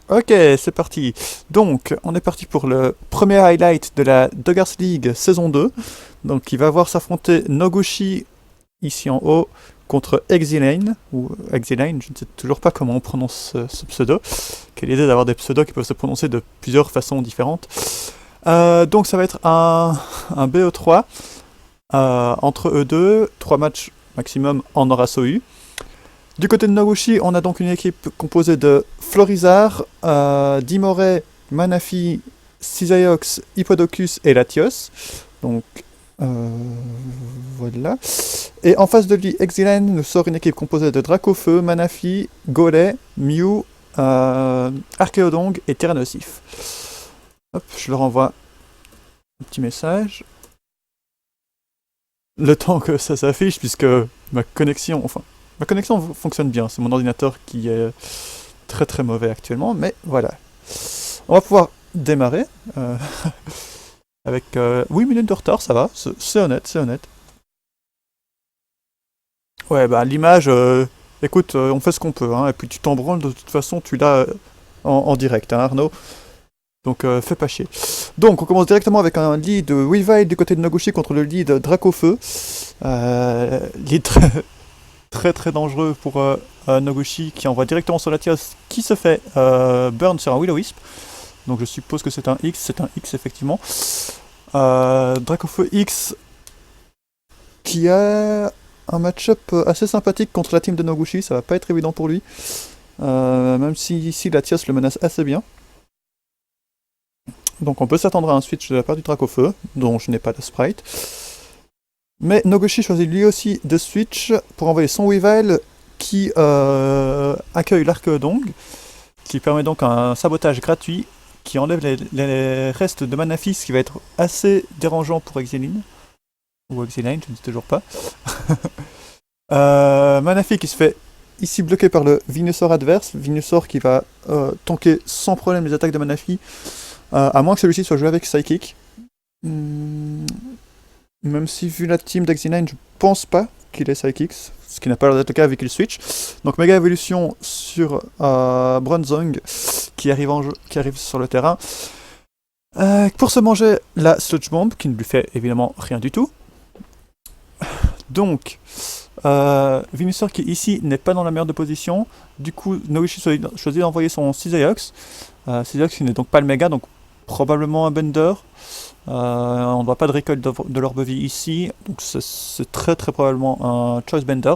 Ok, c'est parti. Donc, on est parti pour le premier highlight de la Doggers League saison 2. Donc, il va voir s'affronter Noguchi, ici en haut, contre Exilane, ou Exilane, je ne sais toujours pas comment on prononce ce pseudo. Quelle idée d'avoir des pseudos qui peuvent se prononcer de plusieurs façons différentes. Donc, ça va être un BO3 entre eux deux, 3 matchs maximum en Oraso U. Du côté de Noguchi, on a donc une équipe composée de Florizard, Dimore, Manafi, Cisaiox, Hippodocus et Latios. Donc, voilà. Et en face de lui, Exilane nous sort une équipe composée de Dracofeu, Manafi, Golem, Mew, Archéodong et Tyrannosif. Hop, je leur envoie un petit message. Le temps que ça s'affiche, puisque ma connexion fonctionne bien. C'est mon ordinateur qui est très très mauvais actuellement, mais voilà. On va pouvoir démarrer avec 8 minutes de retard, ça va, c'est honnête, c'est honnête. Ouais, bah l'image, écoute, on fait ce qu'on peut, hein, et puis tu t'en branles, de toute façon, tu l'as en direct, hein, Arnaud. Donc fais pas chier. Donc on commence directement avec un lead Weavile du côté de Noguchi contre le lead Dracofeu. Lead très très dangereux pour Noguchi qui envoie directement sur Latias qui se fait burn sur un Will-O-Wisp. Donc je suppose que c'est un X effectivement. Dracofeu X qui a un match-up assez sympathique contre la team de Noguchi, ça va pas être évident pour lui. Même si ici Latias le menace assez bien. Donc on peut s'attendre à un switch de la part du Dracofeu, dont je n'ai pas de sprite. Mais Noguchi choisit lui aussi de switch pour envoyer son Weavile qui accueille l'Archéodong, qui permet donc un sabotage gratuit qui enlève les restes de Manafis, ce qui va être assez dérangeant pour Exilane. Ou Exilane, je ne sais toujours pas. Manafi qui se fait ici bloqué par le Venusaur adverse, Venusaur qui va tanker sans problème les attaques de Manafi, à moins que celui-ci soit joué avec Psychic. Même si, vu la team d'Exilane, je pense pas qu'il ait Psychics, ce qui n'a pas l'air d'être le cas avec le switch. Donc méga évolution sur Bronzong qui arrive sur le terrain. Pour se manger la Sludge Bomb, qui ne lui fait évidemment rien du tout. Donc, Venusaur qui ici n'est pas dans la meilleure de position. Du coup, Noguchi choisit d'envoyer son Cisaiox. Cisaiox qui n'est donc pas le méga, donc probablement un Bender. On ne voit pas de récolte de l'orbe-vie ici, donc c'est très très probablement un Choice Bender.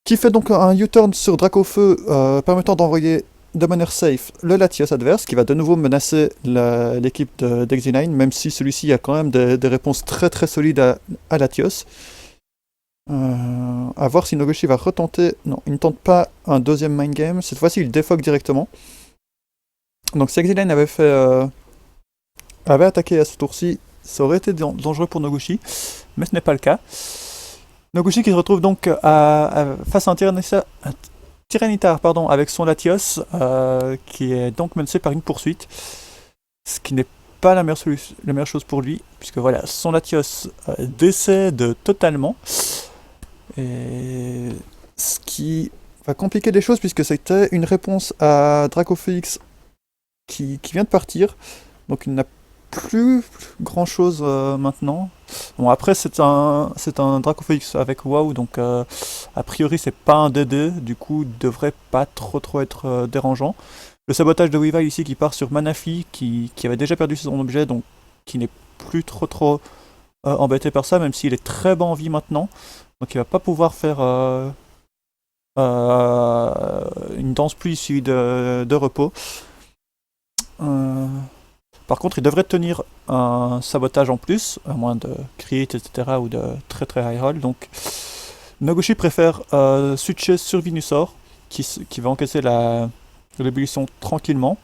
Qui fait donc un U-turn sur Dracofeu, permettant d'envoyer de manière safe le Latios adverse, qui va de nouveau menacer l'équipe d'Exilane, même si celui-ci a quand même des réponses très très solides à Latios. À voir si Noguchi va retenter. Non, il ne tente pas un deuxième mind game, cette fois-ci il défogue directement. Donc si Exilane avait attaqué à ce tour-ci, ça aurait été dangereux pour Noguchi, mais ce n'est pas le cas. Noguchi qui se retrouve donc face à un Tyranitar avec son Latios, qui est donc menacé par une poursuite, ce qui n'est pas la meilleure chose pour lui, puisque voilà, son Latios décède totalement, et ce qui va compliquer les choses, puisque c'était une réponse à Dracofeu X qui vient de partir, donc il n'a plus grand chose maintenant. Bon, après c'est un Dracofeu X avec WoW, donc a priori c'est pas un DD, du coup il devrait pas trop être dérangeant. Le sabotage de Weavile ici qui part sur Manafi qui avait déjà perdu son objet, donc qui n'est plus trop embêté par ça, même s'il est très bas en vie maintenant, donc il va pas pouvoir faire une danse plus issue de repos. Par contre, il devrait tenir un sabotage en plus, à moins de crit, etc., ou de très très high roll. Donc, Noguchi préfère switcher sur Venusaur, qui va encaisser l'ébullition tranquillement.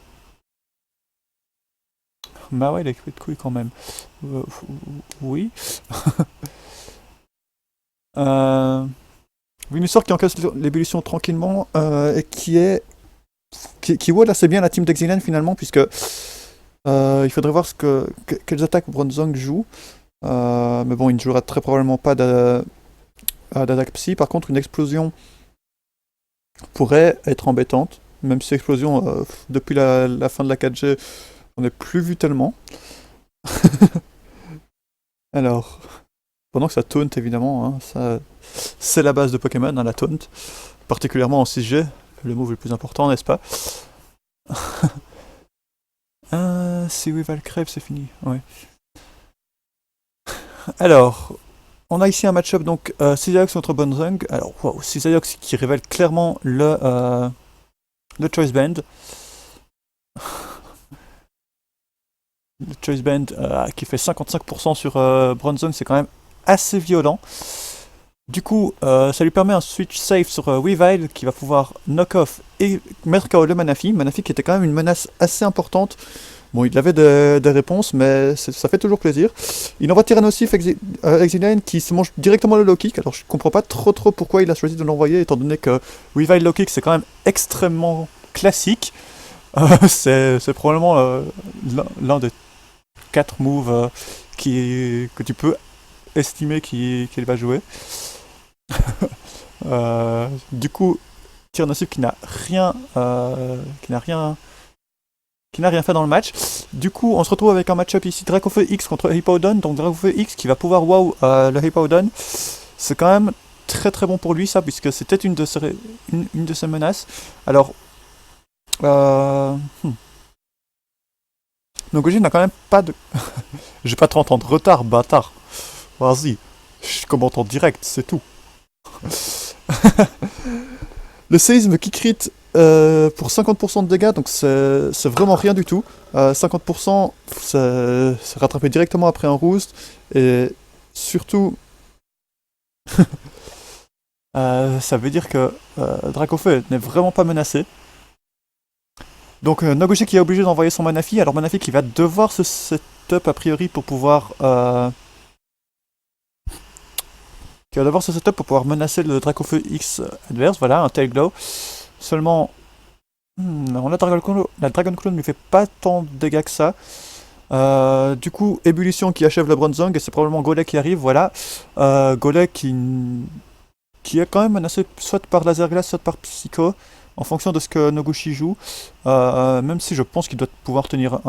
Bah ouais, il a cru de couilles quand même. Oui. Venusaur qui encaisse l'ébullition tranquillement, et qui wall assez bien la team d'Exilane finalement, puisque il faudrait voir quelles attaques Bronzong joue. Mais bon, il ne jouera très probablement pas d'attaque psy. Par contre, une explosion pourrait être embêtante. même si explosion, depuis la fin de la 4G, on n'est plus vu tellement. Alors, pendant que ça taunt évidemment, hein, ça, c'est la base de Pokémon, hein, la taunt, particulièrement en 6G, le move le plus important, n'est-ce pas? Si Weavile crève, c'est fini, ouais. Alors, on a ici un match-up donc Caesariox contre Bronzong. Alors, wow, Caesariox qui révèle clairement le Choice Band. Le Choice Band qui fait 55% sur Bronzong, c'est quand même assez violent. Du coup, ça lui permet un switch safe sur Weavile qui va pouvoir knock off et mettre KO le Manaphy. Manaphy qui était quand même une menace assez importante. Bon, il avait des réponses, mais ça fait toujours plaisir. Il envoie Tyrannosif Exilane qui se mange directement le low kick. Alors je comprends pas trop pourquoi il a choisi de l'envoyer, étant donné que Weavile low kick c'est quand même extrêmement classique. C'est probablement l'un des 4 moves que tu peux estimer qu'il va jouer. Du coup, Tyrannosif qui n'a rien fait dans le match. Du coup, on se retrouve avec un match-up ici, Dracofeu X contre Hippowdon. Donc Dracofeu X qui va pouvoir wow le Hippowdon. C'est quand même très très bon pour lui ça, puisque c'était une de ses menaces. Alors, Nogoji n'a quand même pas de... J'ai pas 30 ans de retard, bâtard. Vas-y, je commente en direct, c'est tout. Le séisme qui crit pour 50% de dégâts, donc c'est vraiment rien du tout. 50%, c'est rattrapé directement après un roost, et surtout, ça veut dire que Dracofeu n'est vraiment pas menacé. Donc Nogoshi qui est obligé d'envoyer son Manaphy, alors Manaphy qui va devoir se setup a priori pour pouvoir... qui va devoir se setup pour pouvoir menacer le Dracofeu X adverse, voilà, un Tail Glow. Seulement, la Dragon Claw ne lui fait pas tant de dégâts que ça. Du coup, Ébullition qui achève le Bronzong, et c'est probablement Golek qui arrive, voilà. Golek qui est quand même menacé soit par Laser Glace, soit par Psycho, en fonction de ce que Noguchi joue. Même si je pense qu'il doit pouvoir tenir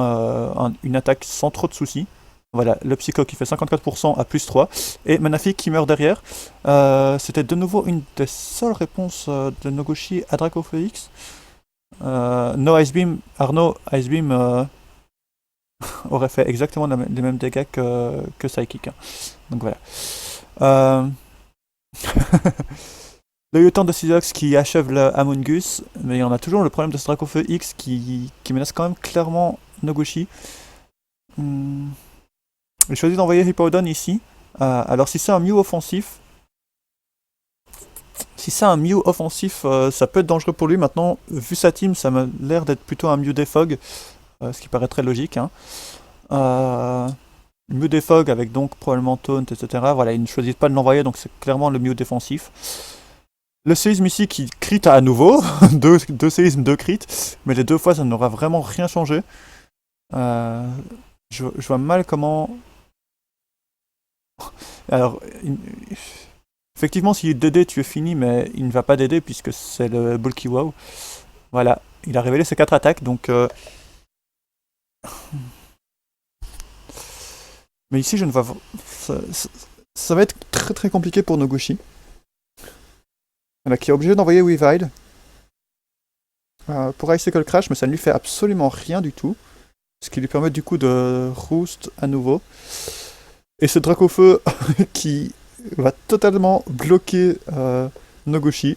une attaque sans trop de soucis. Voilà, le Psycho qui fait 54% à plus 3, et Manaphy qui meurt derrière. C'était de nouveau une des seules réponses de Noguchi à Dracofeu X. No Ice Beam, Arnaud, Ice Beam aurait fait exactement les mêmes dégâts que Psychic. Hein. Donc voilà. Le Yotan de Sizox qui achève le Amoongus, mais on a toujours le problème de ce Dracofeu X qui menace quand même clairement Noguchi. J'ai choisi d'envoyer Hippowdon ici. Alors si c'est un Mew offensif, ça peut être dangereux pour lui. Maintenant, vu sa team, ça m'a l'air d'être plutôt un Mew Defog, ce qui paraît très logique. Hein. Mew Defog avec donc probablement Taunt, etc. Voilà, il ne choisit pas de l'envoyer, donc c'est clairement le Mew défensif. Le séisme ici qui crit à nouveau, deux séismes, 2 crits, mais les 2 fois ça n'aura vraiment rien changé. Je vois mal comment... Alors, effectivement, s'il DD, tu es fini, mais il ne va pas DD puisque c'est le Bulky Wow. Voilà, il a révélé ses 4 attaques, donc... Mais ici, je ne vois... Ça va être très très compliqué pour Noguchi. Voilà, qui est obligé d'envoyer Weavile pour Icicle Crash, mais ça ne lui fait absolument rien du tout. Ce qui lui permet du coup de roost à nouveau. Et ce Dracofeu qui va totalement bloquer Noguchi.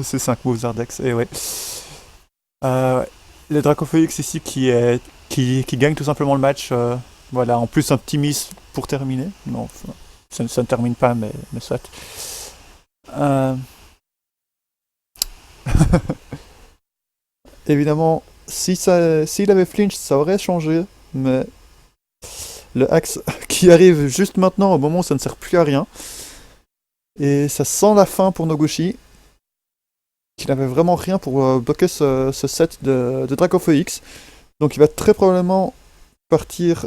C'est 5 moves Zardex, et ouais. Le Dracofeu X ici qui gagne tout simplement le match. Voilà, en plus un petit miss pour terminer. Non, ça ne termine pas, mais soit. Évidemment, s'il avait flinch, ça aurait changé, mais le axe qui arrive juste maintenant, au moment où ça ne sert plus à rien, et ça sent la fin pour Noguchi, qui n'avait vraiment rien pour bloquer ce set de Dracofeu X. Donc il va très probablement partir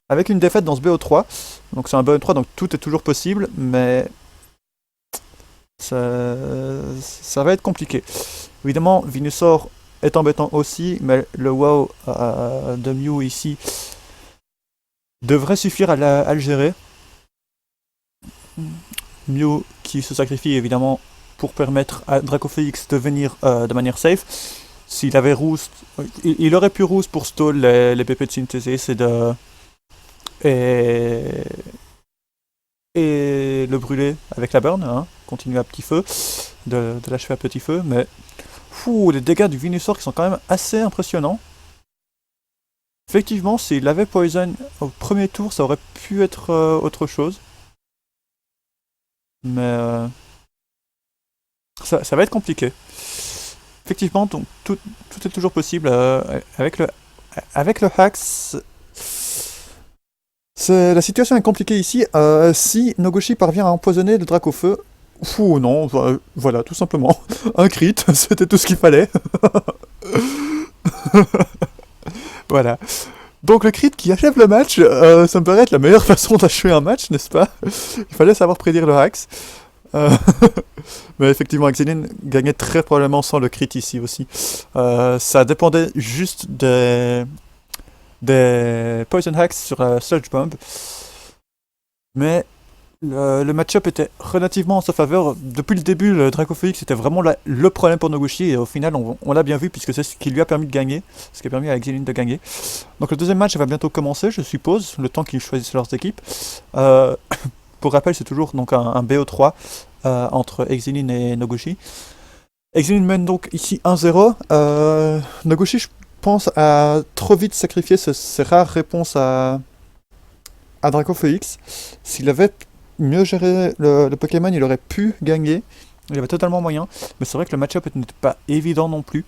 avec une défaite dans ce BO3. Donc c'est un BO3, donc tout est toujours possible, mais ça va être compliqué. Évidemment, Venusaur est embêtant aussi, mais le WoW de Mew ici devrait suffire à le gérer. Mew qui se sacrifie évidemment pour permettre à Dracofélix de venir de manière safe. S'il avait Roost, il aurait pu Roost pour stall les BP de synthèse et, et le brûler avec la burn, hein, continuer à petit feu, de l'achever à petit feu, mais fou, les dégâts du Venusaur qui sont quand même assez impressionnants. Effectivement, s'il avait Poison au premier tour, ça aurait pu être autre chose. Mais ça va être compliqué. Effectivement, donc, tout est toujours possible avec le Hax. La situation est compliquée ici. Si Nogoshi parvient à empoisonner le drac au feu, fou, non, voilà, tout simplement. Un crit, c'était tout ce qu'il fallait. Voilà. Donc le crit qui achève le match, ça me paraît être la meilleure façon d'achever un match, n'est-ce pas? Il fallait savoir prédire le Hax. Mais effectivement, Exilin gagnait très probablement sans le crit ici aussi. Ça dépendait juste des Poison Hacks sur la Sludge Bomb. Mais le match-up était relativement en sa faveur. Depuis le début, le Dracofélix était vraiment le problème pour Noguchi. Et au final, on l'a bien vu puisque c'est ce qui lui a permis de gagner. Ce qui a permis à Exilin de gagner. Donc le deuxième match va bientôt commencer, je suppose, le temps qu'ils choisissent leurs équipes. Pour rappel, c'est toujours donc un BO3 entre Exilin et Noguchi. Exilin mène donc ici 1-0. Noguchi, je pense, a trop vite sacrifié ses rares réponses à Dracofélix. S'il avait mieux géré le Pokémon, il aurait pu gagner. Il avait totalement moyen. Mais c'est vrai que le match-up n'était pas évident non plus.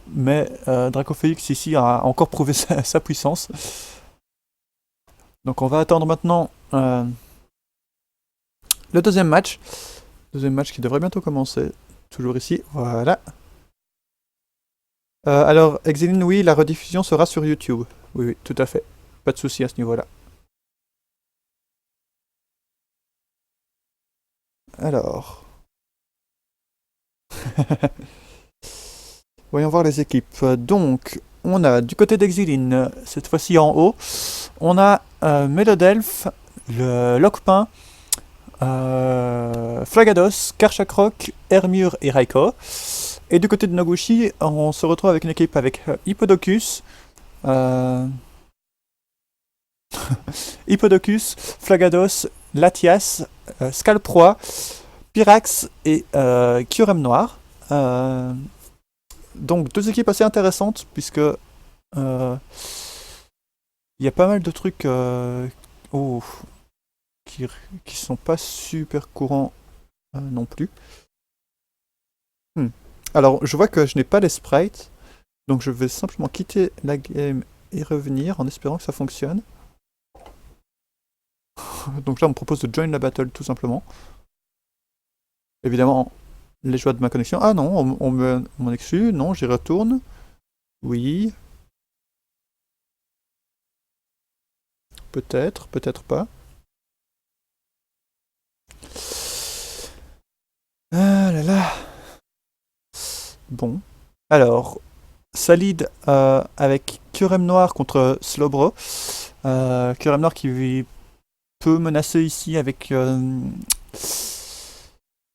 Mais Dracofélix ici a encore prouvé sa puissance. Donc on va attendre maintenant le deuxième match. Deuxième match qui devrait bientôt commencer. Toujours ici, voilà. Alors, Exilin, oui, la rediffusion sera sur YouTube. Oui, oui, tout à fait. Pas de souci à ce niveau-là. Alors. Voyons voir les équipes. Donc, on a du côté d'Exilin, cette fois-ci en haut, on a Melodelph, le Lockpin, Flagados, Karchakrok, Hermure et Raikou. Et du côté de Noguchi, on se retrouve avec une équipe avec Hippodocus, Hippodocus, Flagados, Latias, Scalproie, Pyrax et Kyurem Noir. Donc deux équipes assez intéressantes puisque il y a pas mal de trucs qui sont pas super courants non plus. Alors je vois que je n'ai pas les sprites, donc je vais simplement quitter la game et revenir en espérant que ça fonctionne. Donc là on me propose de join la battle tout simplement. Évidemment les joies de ma connexion. Ah non, on m'en exclut, non, j'y retourne. Oui. Peut-être, peut-être pas. Ah là là. Bon. Alors, Salid avec Kyurem Noir contre Slowbro. Kyurem Noir qui peut menacer ici avec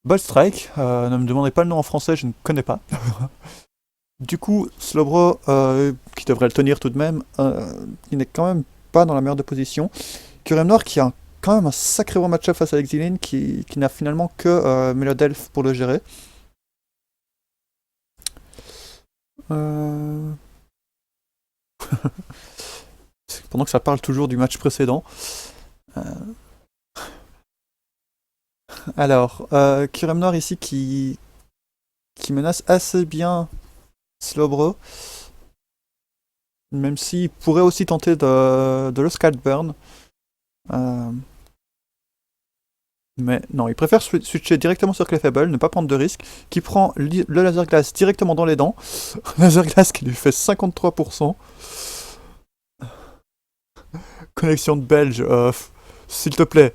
Bolt Strike. Ne me demandez pas le nom en français, je ne connais pas. Du coup, Slowbro, qui devrait le tenir tout de même, il n'est quand même pas dans la meilleure des positions. Kyurem Noir qui a quand même un sacré bon match-up face à Exilin, qui n'a finalement que Melodelph pour le gérer. Pendant que ça parle toujours du match précédent. Alors, Kyurem Noir ici qui menace assez bien Slowbro. Même s'il pourrait aussi tenter de le Scaldburn. Mais non, il préfère switcher directement sur Clefable, ne pas prendre de risque, qui prend le laser glace directement dans les dents. Laser glace qui lui fait 53%. Connexion de Belge, s'il te plaît,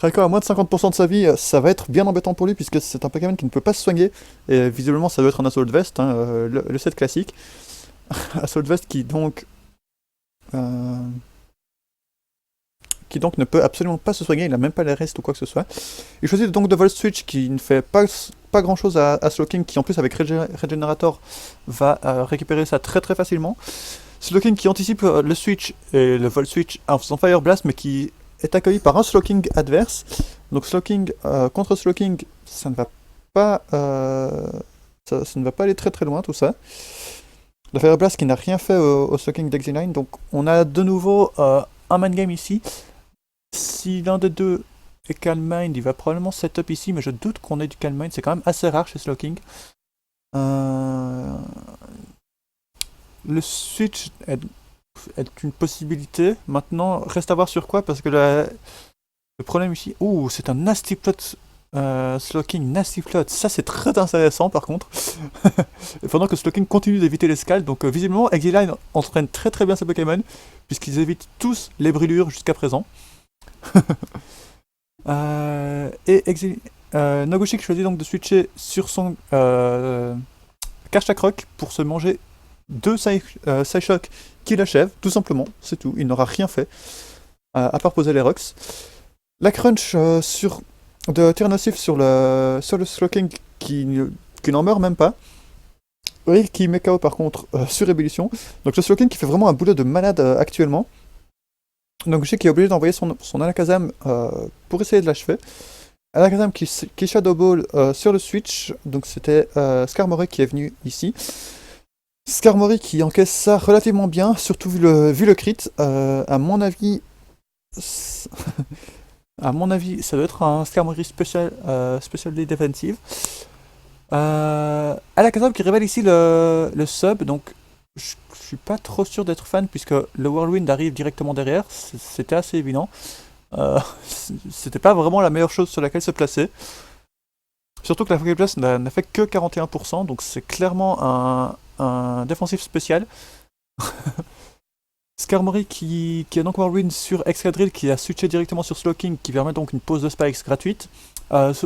Raiko à moins de 50% de sa vie, ça va être bien embêtant pour lui puisque c'est un Pokémon qui ne peut pas se soigner. Et visiblement, ça doit être un Assault Vest, hein, le set classique. Assault Vest euh, qui donc ne peut absolument pas se soigner, il n'a même pas les restes ou quoi que ce soit. Il choisit donc de Volt Switch qui ne fait pas grand chose à Slowking, qui en plus avec Regenerator va récupérer ça très très facilement. Slowking qui anticipe le Switch et le Volt Switch en faisant Fire Blast, mais qui est accueilli par un Slowking adverse. Donc Slowking contre Slowking, ça ne va pas, ça ne va pas aller très très loin tout ça. Le Fire Blast qui n'a rien fait au Slowking d'Exiline, donc on a de nouveau un man game ici. Si l'un des deux est Calm Mind, il va probablement setup ici, mais je doute qu'on ait du Calm Mind, c'est quand même assez rare chez Slowking. Le switch est une possibilité, maintenant reste à voir sur quoi, parce que le problème ici... Ouh, c'est un Nasty Plot Slowking, Nasty Plot, ça c'est très intéressant par contre. Et pendant que Slowking continue d'éviter les scales, donc visiblement Exiline entraîne très très bien ses Pokémon, puisqu'ils évitent tous les brûlures jusqu'à présent. Noguchi choisit donc de switcher sur son Karchakroc pour se manger 2 Psyshock qui l'achèvent, tout simplement, c'est tout, il n'aura rien fait, à part poser les rocks. La crunch de Tyrannosif sur le Slowking qui n'en meurt même pas, et qui met KO par contre sur ébullition. Donc le Slowking qui fait vraiment un boulot de malade actuellement. Donc je sais qu'il est obligé d'envoyer son Alakazam pour essayer de l'achever. Alakazam qui Shadow Ball sur le Switch, donc c'était Skarmory qui est venu ici. Skarmory qui encaisse ça relativement bien, surtout vu le crit. À mon avis, ça doit être un Skarmory Special Defensive. Alakazam qui révèle ici le sub, donc je suis pas trop sûr d'être fan puisque le Whirlwind arrive directement derrière, c'était assez évident. C'était pas vraiment la meilleure chose sur laquelle se placer. Surtout que la Focus Blast n'a fait que 41%, donc c'est clairement un défensif spécial. Skarmory qui a donc Whirlwind sur Excadrill qui a switché directement sur Slowking qui permet donc une pause de spikes gratuite.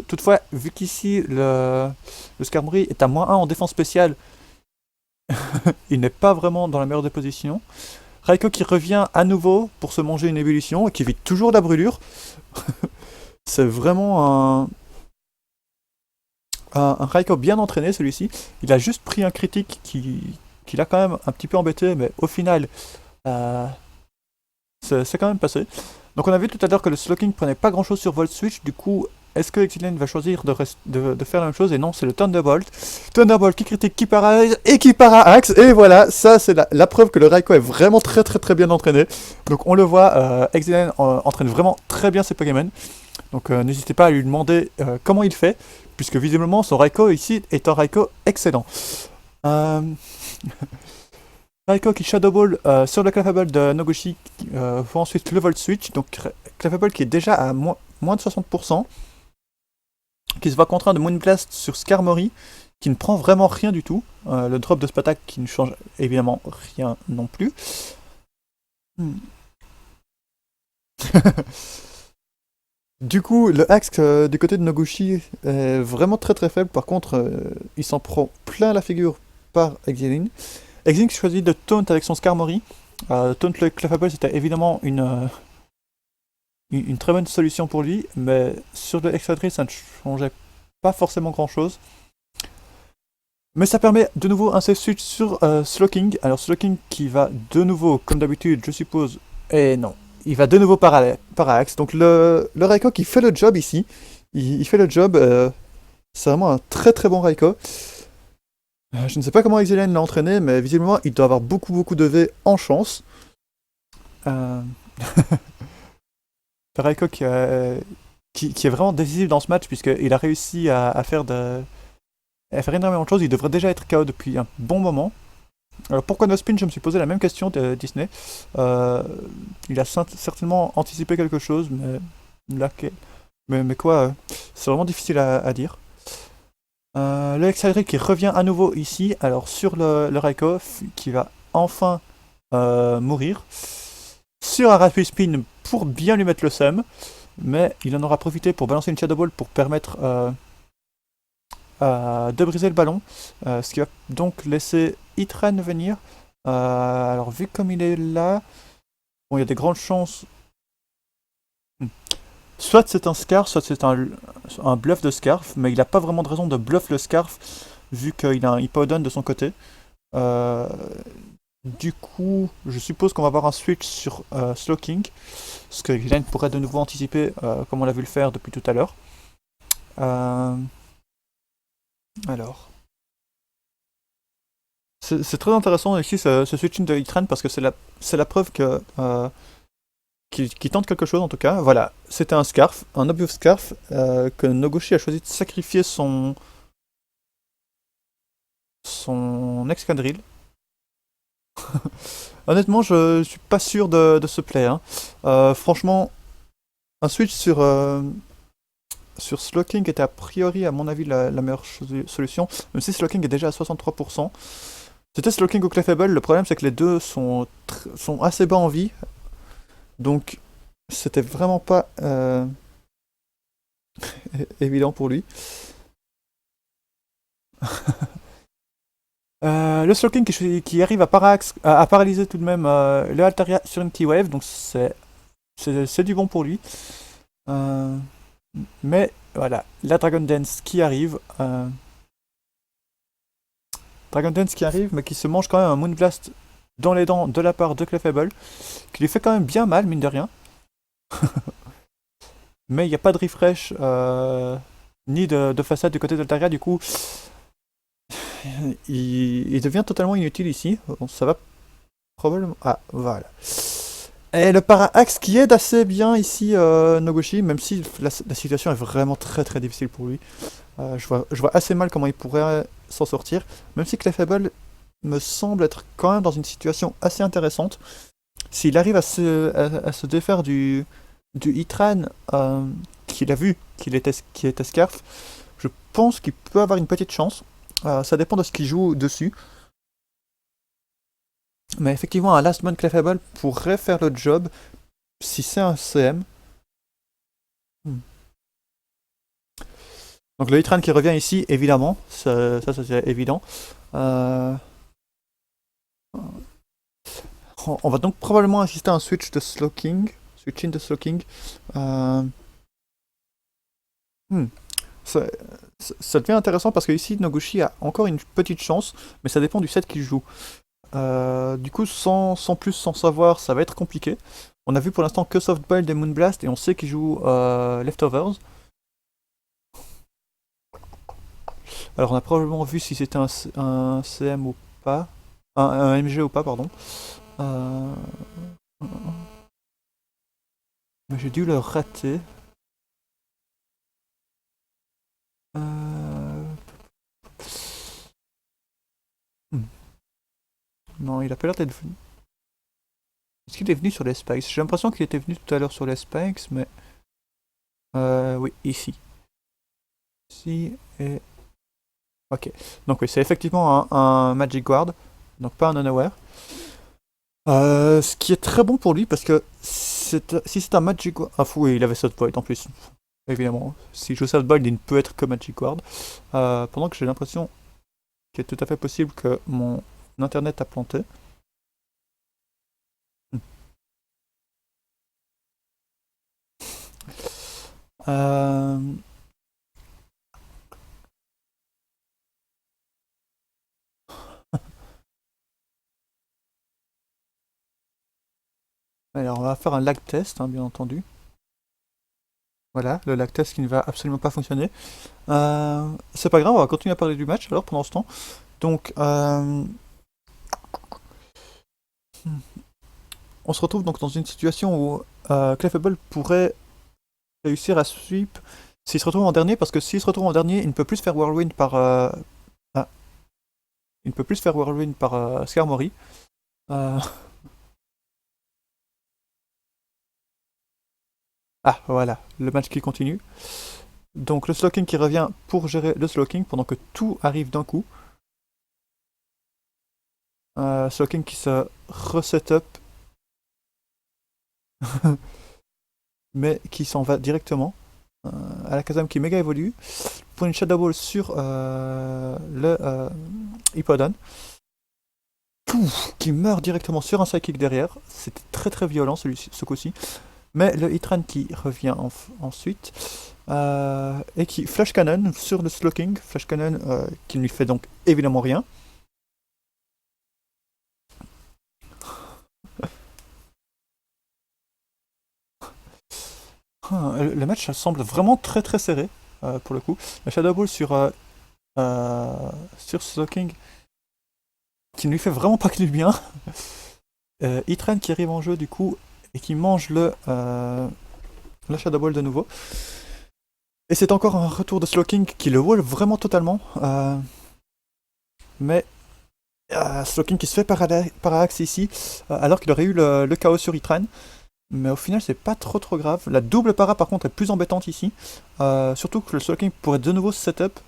Toutefois, vu qu'ici le Skarmory est à -1 en défense spéciale, il n'est pas vraiment dans la meilleure des positions. Raiko qui revient à nouveau pour se manger une ébullition et qui évite toujours la brûlure. C'est vraiment un Raiko bien entraîné celui-ci. Il a juste pris un critique qui l'a quand même un petit peu embêté, mais au final, c'est quand même passé. Donc on a vu tout à l'heure que le Slowking prenait pas grand chose sur Volt Switch, du coup est-ce que Exiline va choisir de faire la même chose? Et non, c'est le Thunderbolt. Thunderbolt qui critique, qui paralyse et qui para-axe. Et voilà, ça c'est la preuve que le Raiko est vraiment très très très bien entraîné. Donc on le voit, Exiline entraîne vraiment très bien ses Pokémon. Donc n'hésitez pas à lui demander comment il fait, puisque visiblement son Raiko ici est un Raiko excellent. Raiko qui Shadow Ball sur le Clefable de Noguchi pour ensuite le Volt Switch. Donc Clefable qui est déjà à moins de 60%. Qui se voit contraint de Moonblast sur Skarmory, qui ne prend vraiment rien du tout. Le drop de Spatak qui ne change évidemment rien non plus. Du coup, le axe du côté de Noguchi est vraiment très très faible. Par contre, il s'en prend plein la figure par Exiline. Exiline qui choisit de taunt avec son Skarmory. Taunt le Clefable, c'était évidemment une très bonne solution pour lui, mais sur le Excadrill, ça ne changeait pas forcément grand chose. Mais ça permet de nouveau un safe switch sur Slowking. Alors Slowking qui va de nouveau, comme d'habitude, je suppose, et non, il va de nouveau para-axe. Donc le Raiko qui fait le job ici, il fait le job, c'est vraiment un très très bon Raiko. Je ne sais pas comment Exiline l'a entraîné, mais visiblement il doit avoir beaucoup de V en chance. Raiko qui est vraiment décisif dans ce match puisqu'il a réussi à faire énormément de choses. Il devrait déjà être KO depuis un bon moment. Alors pourquoi no spin? Je me suis posé la même question de Disney. Il a certainement anticipé quelque chose, mais quoi, c'est vraiment difficile à dire. Le Excadrill qui revient à nouveau ici, alors sur le Raiko qui va enfin mourir. Sur un Rapid Spin pour bien lui mettre le seum. mais il en aura profité pour balancer une Shadow Ball pour permettre de briser le ballon, ce qui va donc laisser Itran venir. Alors vu comme il est là, bon, il y a des grandes chances. Soit c'est un Scarf, soit c'est un bluff de Scarf, mais il n'a pas vraiment de raison de bluff le Scarf, vu qu'il a un Hippowdon de son côté. Euh, du coup, je suppose qu'on va avoir un switch sur Slowking, ce que Glenn pourrait de nouveau anticiper, comme on l'a vu le faire depuis tout à l'heure. Euh, alors. C'est très intéressant ici ce switching de Hitran parce que c'est la preuve que qu'il tente quelque chose en tout cas. Voilà, c'était un Scarf, un obvious Scarf que Nogoshi a choisi de sacrifier son ex-quadrille. Honnêtement, je suis pas sûr de ce play, hein. Franchement, un switch sur Slowking était a priori, à mon avis, la meilleure solution, même si Slowking est déjà à 63%. C'était Slowking ou Clefable, le problème c'est que les deux sont assez bas en vie, donc c'était vraiment pas évident pour lui. Le Slowking qui arrive à paralyser tout de même le Altaria sur une T-Wave, donc c'est du bon pour lui. Euh, mais voilà, la Dragon Dance qui arrive. Dragon Dance qui arrive, mais qui se mange quand même un Moonblast dans les dents de la part de Clefable, qui lui fait quand même bien mal, mine de rien. Mais il n'y a pas de refresh ni de façade du côté d'Altaria, du coup, il devient totalement inutile ici. Bon, ça va probablement. Ah, voilà. Et le para-axe qui aide assez bien ici Nogoshi, même si la situation est vraiment très très difficile pour lui. Je vois assez mal comment il pourrait s'en sortir, même si Clefable me semble être quand même dans une situation assez intéressante. S'il arrive à se défaire du Hitran qu'il a vu qu'il était Scarf, je pense qu'il peut avoir une petite chance. Ça dépend de ce qu'il joue dessus. Mais effectivement, un Last Man Clefable pourrait faire le job si c'est un CM. Hmm. Donc le Hitran qui revient ici, évidemment, ça c'est évident. Euh, on va donc probablement assister à un switching de Slowking. Euh, hmm. ça, ça devient intéressant parce que ici Noguchi a encore une petite chance, mais ça dépend du set qu'il joue. Du coup, sans plus, sans savoir, ça va être compliqué. On a vu pour l'instant que Softboiled et Moonblast et on sait qu'il joue Leftovers. Alors on a probablement vu si c'était un CM ou pas. Un MG ou pas, pardon. Euh, Mais j'ai dû le rater. Euh, hmm. Non, il a pas l'air d'être venu. Est-ce qu'il est venu sur les Spikes? J'ai l'impression qu'il était venu tout à l'heure sur les Spikes, mais... oui, ici. Ici et... Ok. Donc oui, c'est effectivement un Magic Guard, donc pas un Unaware. Ce qui est très bon pour lui, parce que si c'est un Magic Guard... Ah fou, oui, il avait South Void en plus. Évidemment. S'il joue South Void, il ne peut être que Magic Guard. Pendant que j'ai l'impression qu'il est tout à fait possible que mon internet a planté. Euh... Alors, on va faire un lag test, hein, bien entendu. Voilà, le lag test qui ne va absolument pas fonctionner. C'est pas grave, on va continuer à parler du match alors pendant ce temps. Donc, on se retrouve donc dans une situation où Clefable pourrait réussir à sweep s'il se retrouve en dernier, parce que s'il se retrouve en dernier, il ne peut plus faire Whirlwind par. Ah, il ne peut plus faire Whirlwind par Skarmory. Euh, Ah, voilà, le match qui continue. Donc le Slowking qui revient pour gérer le Slowking pendant que tout arrive d'un coup. Slowking qui se reset up. mais qui s'en va directement. Alakazam qui méga évolue pour une Shadow Ball sur le Hippowdon. Pouf, qui meurt directement sur un Psychic derrière. C'était très très violent ce coup-ci. Mais le Hitran qui revient ensuite et qui Flash Cannon sur le Slowking. Flash Cannon qui ne lui fait donc évidemment rien. Le match semble vraiment très très serré pour le coup. La Shadow Ball sur Slowking qui ne lui fait vraiment pas que du bien. Hitran qui arrive en jeu du coup et qui mange le Shadow Ball de nouveau. Et c'est encore un retour de Slowking qui le wall vraiment totalement. Mais Slowking qui se fait parallaxe ici, alors qu'il aurait eu le chaos sur Hitran. Mais au final, c'est pas trop grave. La double para par contre est plus embêtante ici. Surtout que le Slowking pourrait de nouveau setup.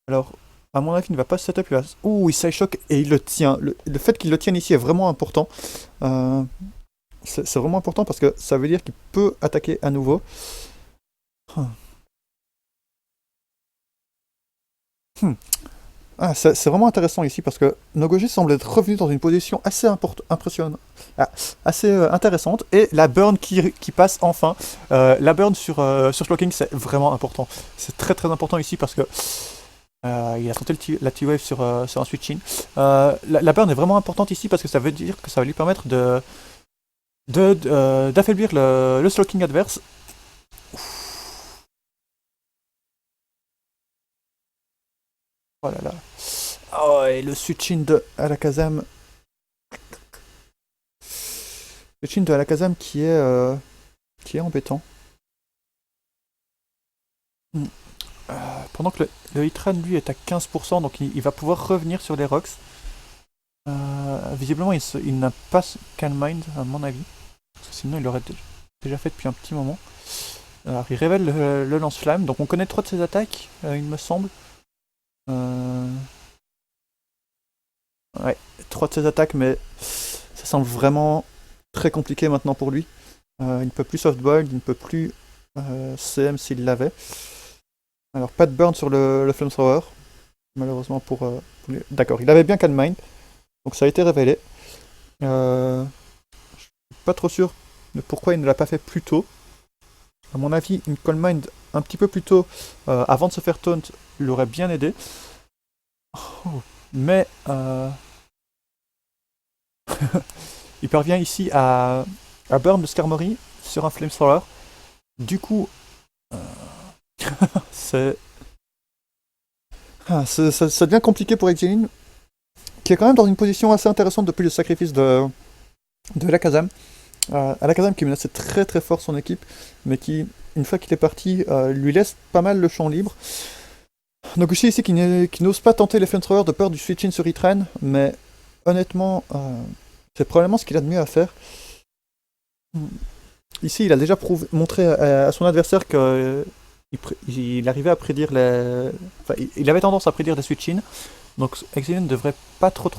Alors, à mon avis, il ne va pas setup. Ouh, il side shock et il le tient. Le fait qu'il le tienne ici est vraiment important. C'est vraiment important parce que ça veut dire qu'il peut attaquer à nouveau. Ah, c'est vraiment intéressant ici parce que Nogoshi semble être revenu dans une position assez impressionnante, assez intéressante, et la burn qui passe enfin. La burn sur Slowking, c'est vraiment important. C'est très très important ici parce que il a tenté la T-Wave sur un switch-in. La burn est vraiment importante ici parce que ça veut dire que ça va lui permettre d'affaiblir le Slowking adverse. Oh là là. Oh, et le switch-in de Alakazam. Le switch-in de Alakazam qui est embêtant. Hmm. Pendant que le Hitran lui est à 15%, donc il va pouvoir revenir sur les rocks. Visiblement il n'a pas Calm Mind à mon avis. Parce que sinon il l'aurait déjà fait depuis un petit moment. Alors il révèle le lance-flamme, donc on connaît 3 de ses attaques, il me semble. Ouais, 3 de ses attaques, mais ça semble vraiment très compliqué maintenant pour lui. Il ne peut plus softball, il ne peut plus CM s'il l'avait. Alors pas de burn sur le flamethrower, malheureusement pour lui. D'accord, il avait bien Calm Mind, donc ça a été révélé. Je suis pas trop sûr de pourquoi il ne l'a pas fait plus tôt. À mon avis, une Calm Mind un petit peu plus tôt, avant de se faire taunt, l'aurait bien aidé. Oh, mais il parvient ici à burn le Skarmory sur un flamethrower. Du coup, c'est ça devient compliqué pour Exilin, qui est quand même dans une position assez intéressante depuis le sacrifice de Alakazam. Alakazam qui menaçait très très fort son équipe, mais qui, une fois qu'il est parti, lui laisse pas mal le champ libre. Noguchi ici qui n'ose pas tenter les flamethrowers de peur du switch-in sur Hitran, mais honnêtement, c'est probablement ce qu'il a de mieux à faire. Ici, il a déjà montré à son adversaire que il arrivait à prédire les. Enfin, il avait tendance à prédire des switch-in, donc Exilin ne devrait pas trop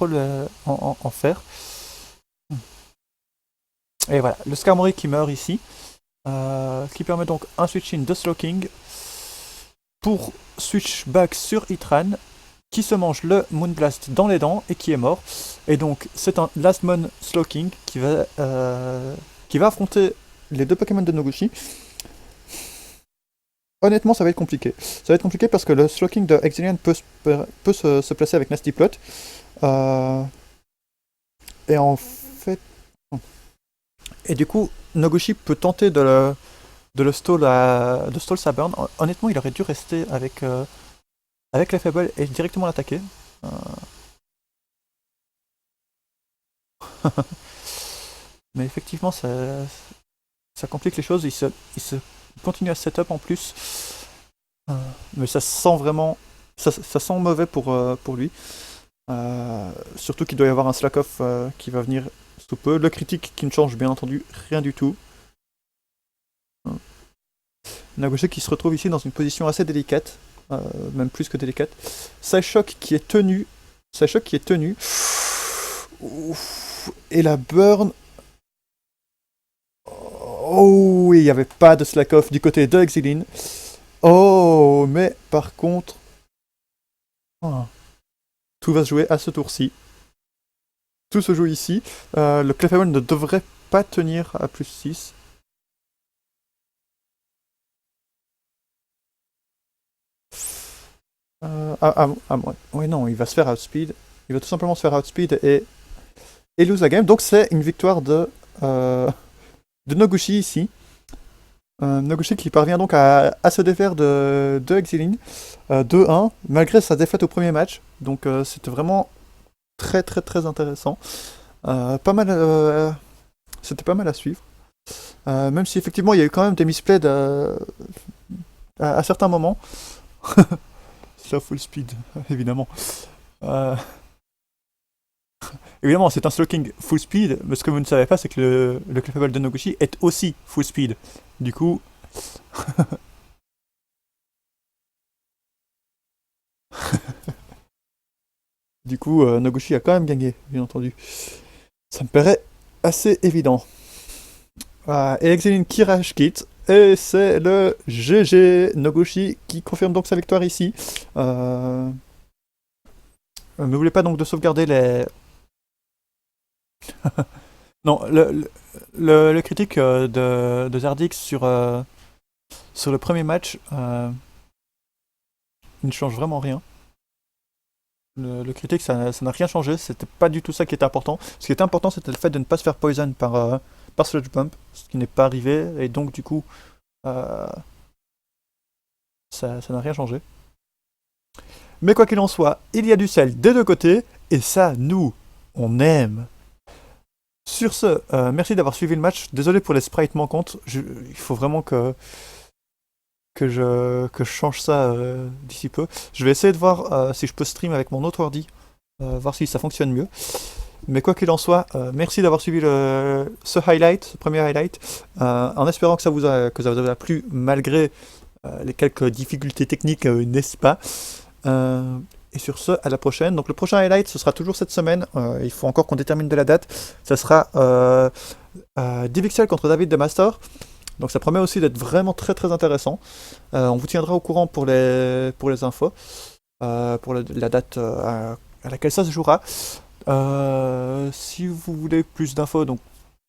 en faire. Et voilà, le Skarmory qui meurt ici, ce qui permet donc un switch-in de Slowking pour switch back sur Hitran, qui se mange le Moonblast dans les dents et qui est mort. Et donc c'est un Last Mon Slowking qui va affronter les 2 Pokémon de Noguchi. Honnêtement, ça va être compliqué. Ça va être compliqué parce que le Slowking de Exilian peut se placer avec Nasty Plot. Et en fait... Et du coup, Noguchi peut tenter de stall sa burn. Honnêtement, il aurait dû rester avec la faible et directement l'attaquer. Mais effectivement, ça complique les choses. Il se continue à setup en plus. Mais ça sent vraiment... Ça sent mauvais pour lui. Surtout qu'il doit y avoir un slack-off qui va venir sous peu. Le critique qui ne change bien entendu rien du tout. Noguchi qui se retrouve ici dans une position assez délicate. Même plus que délicate. Psyshock qui est tenu. Ouf. Et la burn... Oh oui, il n'y avait pas de slack off du côté de Exiline. Oh, mais par contre, ah, tout va se jouer à ce tour-ci. Tout se joue ici. Le Clefable ne devrait pas tenir à plus 6. Oui, non, il va se faire outspeed. Il va tout simplement se faire outspeed et lose la game. Donc c'est une victoire de Noguchi ici. Noguchi qui parvient donc à se défaire de Exiline 2-1, malgré sa défaite au premier match. Donc c'était vraiment très très très intéressant. Pas mal, c'était pas mal à suivre. Même si effectivement il y a eu quand même des misplays à certains moments. C'est la full speed, évidemment. Euh, Évidemment, c'est un slowking full speed, mais ce que vous ne savez pas, c'est que le Clefable de Noguchi est aussi full speed. Du coup, Noguchi a quand même gagné, bien entendu. Ça me paraît assez évident. Et Exiline qui rage quitte, et c'est le GG Noguchi qui confirme donc sa victoire ici. N'oubliez pas donc de sauvegarder les... Non, le critique de Zardix sur le premier match, il ne change vraiment rien. Le critique, ça n'a rien changé, c'était pas du tout ça qui était important. Ce qui était important, c'était le fait de ne pas se faire poison par Sludge Pump, ce qui n'est pas arrivé, et donc du coup, euh, ça n'a rien changé. Mais quoi qu'il en soit, il y a du sel des deux côtés, et ça, nous, on aime. Sur ce, merci d'avoir suivi le match. Désolé pour les sprites manquantes. Il faut vraiment que je change ça d'ici peu. Je vais essayer de voir si je peux stream avec mon autre ordi, voir si ça fonctionne mieux. Mais quoi qu'il en soit, merci d'avoir suivi ce premier highlight, en espérant que que ça vous a plu malgré les quelques difficultés techniques, n'est-ce pas. Et sur ce, à la prochaine. Donc le prochain highlight, ce sera toujours cette semaine. Il faut encore qu'on détermine de la date. Ça sera Divixel contre David de Master. Donc ça promet aussi d'être vraiment très très intéressant. On vous tiendra au courant pour les infos, pour la date à laquelle ça se jouera. Si vous voulez plus d'infos, donc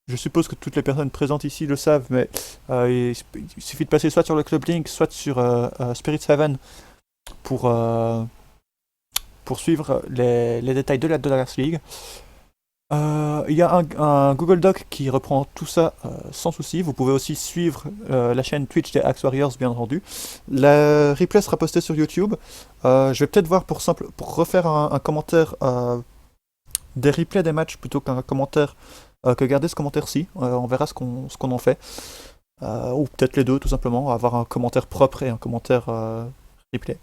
je suppose que toutes les personnes présentes ici le savent, mais il suffit de passer soit sur le Club Link, soit sur Spirit 7 pour, pour suivre les détails de la Dollar League. Il y a un Google Doc qui reprend tout ça sans souci. Vous pouvez aussi suivre la chaîne Twitch des Axe Warriors, bien entendu. La replay sera postée sur YouTube. Je vais peut-être voir pour refaire un commentaire des replays des matchs plutôt qu'un commentaire que garder ce commentaire-ci. On verra ce qu'on en fait. Ou peut-être les deux, tout simplement. Avoir un commentaire propre et un commentaire replay.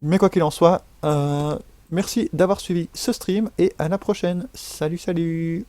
Mais quoi qu'il en soit, merci d'avoir suivi ce stream et à la prochaine. Salut, salut!